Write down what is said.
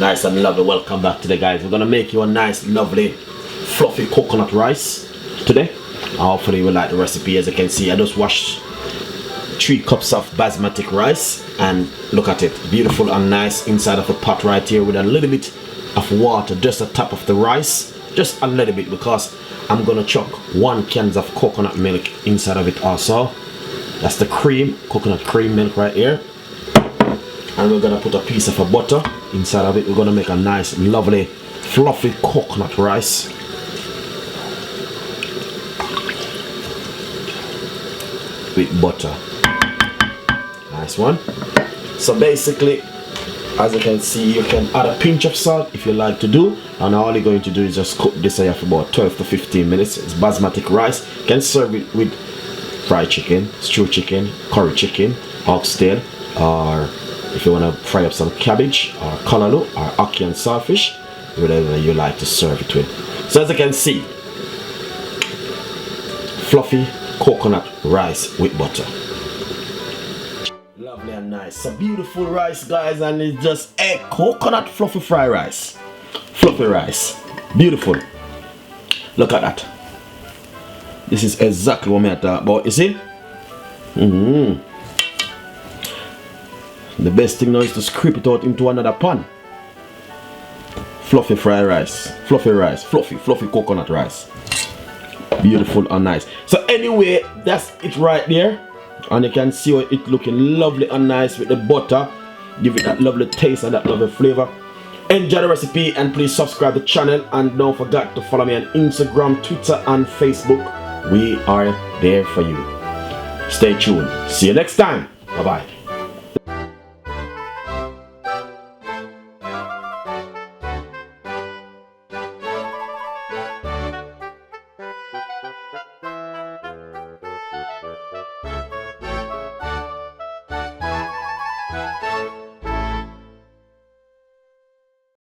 Nice and lovely. Welcome back today, guys. We're gonna make you a nice, lovely, fluffy coconut rice today. Hopefully you will like the recipe. As you can see, I just washed 3 cups of basmati rice, and look at it, beautiful and nice inside of a pot right here with a little bit of water just on top of the rice, just a little bit, because I'm gonna chuck 1 can of coconut milk inside of it also. That's the cream, coconut cream milk right here. And we're gonna put a piece of a butter inside of it. We're gonna make a nice, lovely, fluffy coconut rice. With butter. Nice one. So basically, as you can see, you can add a pinch of salt if you like to do, and all you're going to do is just cook this here for about 12 to 15 minutes. It's basmati rice. You can serve it with fried chicken, stewed chicken, curry chicken, oxtail, or if you want to fry up some cabbage or callaloo or ackee and saltfish, whatever you like to serve it with. So as you can see, fluffy coconut rice with butter. Lovely and nice. So beautiful rice, guys, and it's just a coconut fluffy fried rice. Fluffy rice. Beautiful. Look at that. This is exactly what I'm talking about, you see? The best thing now is to scrape it out into another pan. Fluffy fried rice. Fluffy rice. Fluffy coconut rice. Beautiful and nice. So anyway, that's it right there. And you can see it looking lovely and nice with the butter. Give it that lovely taste and that lovely flavor. Enjoy the recipe, and please subscribe to the channel, and don't forget to follow me on Instagram, Twitter and Facebook. We are there for you. Stay tuned. See you next time. Bye bye.